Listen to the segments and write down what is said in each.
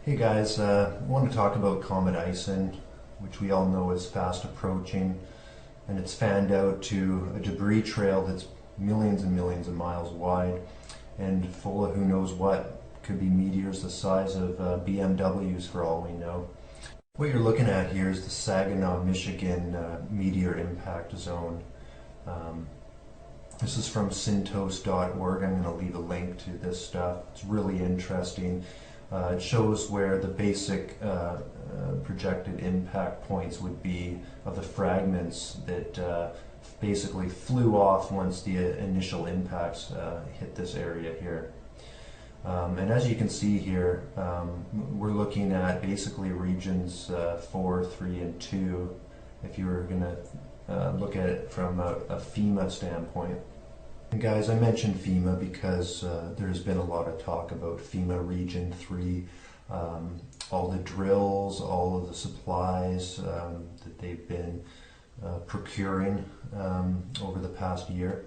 Hey guys, I want to talk about Comet ISON, which we all know is fast approaching, and it's fanned out to a debris trail that's millions and millions of miles wide and full of who knows what. Could be meteors the size of BMWs for all we know. What you're looking at here is the Saginaw, Michigan meteor impact zone. Um, This is from syntos.org. I'm going to leave a link to this stuff. It's really interesting. It shows where the basic projected impact points would be of the fragments that basically flew off once the initial impacts hit this area here. And as you can see here, we're looking at basically regions 4, 3, and 2 if you were going to look at it from a Fema standpoint. And guys, I mentioned Fema because there's been a lot of talk about Fema Region 3, all the drills, all of the supplies that they've been procuring over the past year.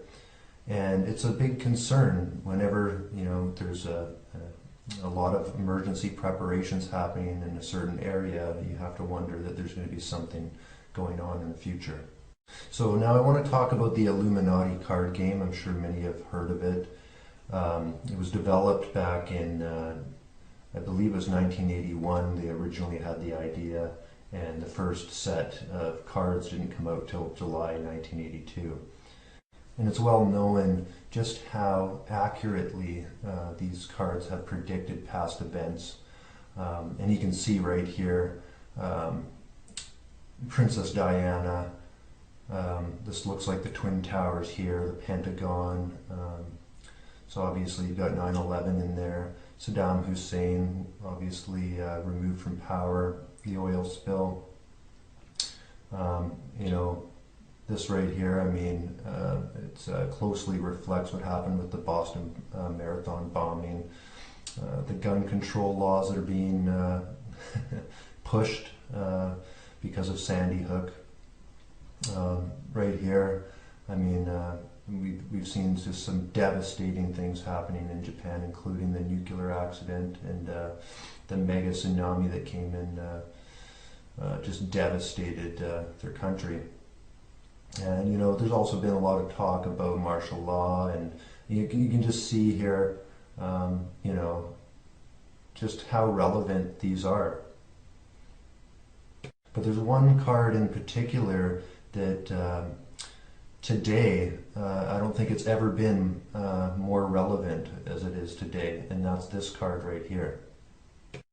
And it's a big concern whenever, there's a lot of emergency preparations happening in a certain area. You have to wonder that there's going to be something going on in the future. So now I want to talk about the Illuminati card game. I'm sure many have heard of it. It was developed back in, I believe it was 1981. They originally had the idea, and the first set of cards didn't come out till July 1982. And it's well known just how accurately these cards have predicted past events. And you can see right here, Princess Diana. This looks like the Twin Towers here, the Pentagon. So obviously you've got 9/11 in there. Saddam Hussein, obviously removed from power, the oil spill. This right here, it closely reflects what happened with the Boston Marathon bombing. The gun control laws that are being pushed because of Sandy Hook. Right here, we've seen just some devastating things happening in Japan, including the nuclear accident and the mega tsunami that came in, just devastated their country. And there's also been a lot of talk about martial law, and you can just see here, just how relevant these are. But there's one card in particular that today, I don't think it's ever been more relevant as it is today, and that's this card right here.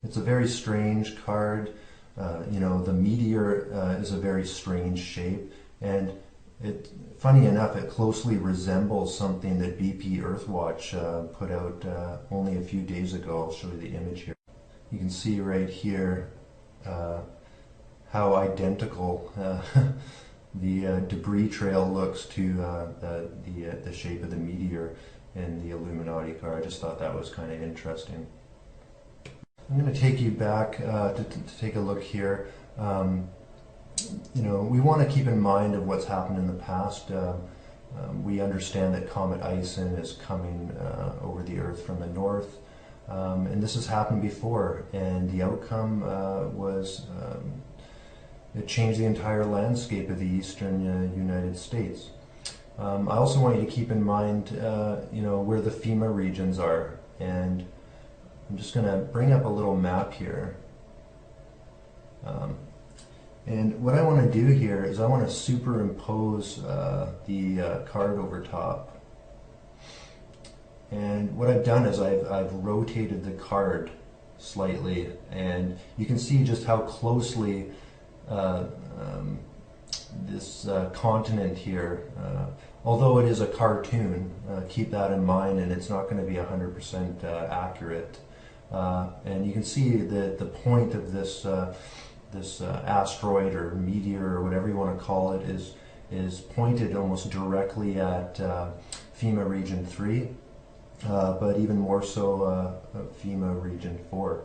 It's a very strange card. The meteor is a very strange shape, and funny enough, it closely resembles something that BP Earthwatch put out only a few days ago. I'll show you the image here. You can see right here how identical the debris trail looks to the shape of the meteor in the Illuminati card. I just thought that was kind of interesting. I'm going to take you back to take a look here. We want to keep in mind of what's happened in the past. We understand that Comet ISON is coming over the Earth from the north, and this has happened before, and the outcome was it changed the entire landscape of the eastern United States. I also want you to keep in mind, where the Fema regions are, and I'm just going to bring up a little map here. And what I want to do here is I want to superimpose the card over top. And what I've done is I've rotated the card slightly, and you can see just how closely this continent here, although it is a cartoon, keep that in mind, and it's not going to be 100% accurate. And you can see that the point of this asteroid or meteor or whatever you want to call it is pointed almost directly at Fema Region 3, but even more so Fema Region 4.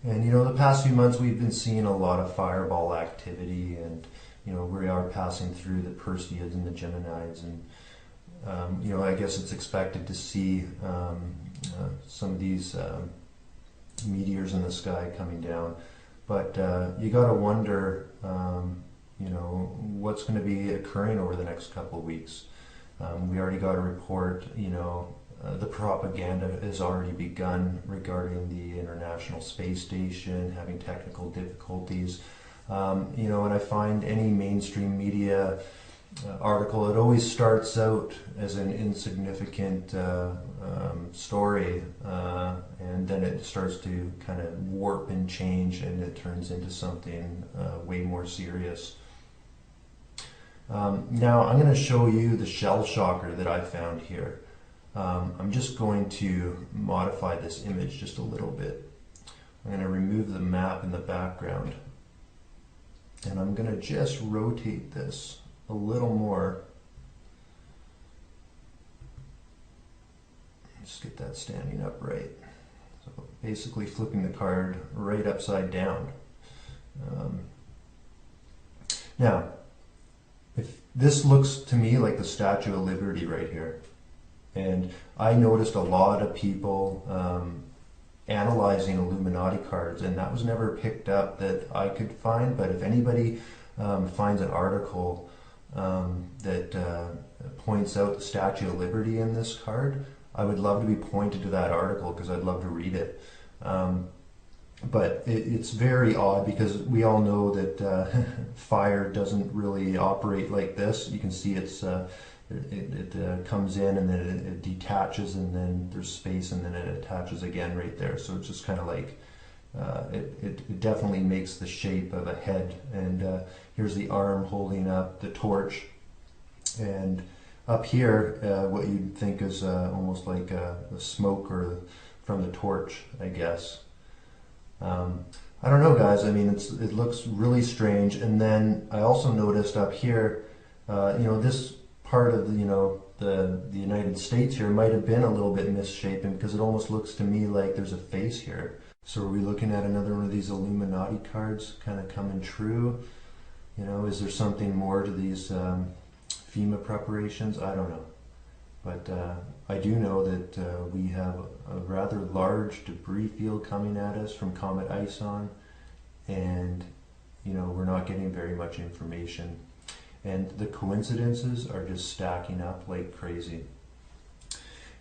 And the past few months we've been seeing a lot of fireball activity, and we are passing through the Perseids and the Geminids, and I guess it's expected to see some of these meteors in the sky coming down. But you got to wonder, what's going to be occurring over the next couple of weeks. We already got a report, the propaganda has already begun regarding the International Space Station having technical difficulties. And I find any mainstream media article, it always starts out as an insignificant story, and then it starts to kind of warp and change, and it turns into something way more serious. Now I'm going to show you the shell shocker that I found here. I'm just going to modify this image just a little bit. I'm going to remove the map in the background, and I'm going to just rotate this a little more. Just get that standing upright. So basically flipping the card right upside down. Now, if this looks to me like the Statue of Liberty right here, and I noticed a lot of people analyzing Illuminati cards, and that was never picked up that I could find. But if anybody finds an article that points out the Statue of Liberty in this card, I would love to be pointed to that article because I'd love to read it. But it's very odd because we all know that fire doesn't really operate like this. You can see it comes in and then it detaches, and then there's space, and then it attaches again right there. So it's just kind of like it definitely makes the shape of a head. And here's the arm holding up the torch, and up here what you'd think is almost like the smoke or from the torch, I guess. I don't know, guys. I mean, it looks really strange. And then I also noticed up here, this part of the United States here might have been a little bit misshapen, because it almost looks to me like there's a face here. So are we looking at another one of these Illuminati cards kind of coming true? Is there something more to these Fema preparations? I don't know. But I do know that we have a rather large debris field coming at us from Comet ISON, and we're not getting very much information. And the coincidences are just stacking up like crazy.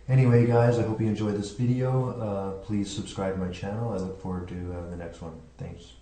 Anyway, guys, I hope you enjoyed this video. Please subscribe to my channel. I look forward to the next one. Thanks.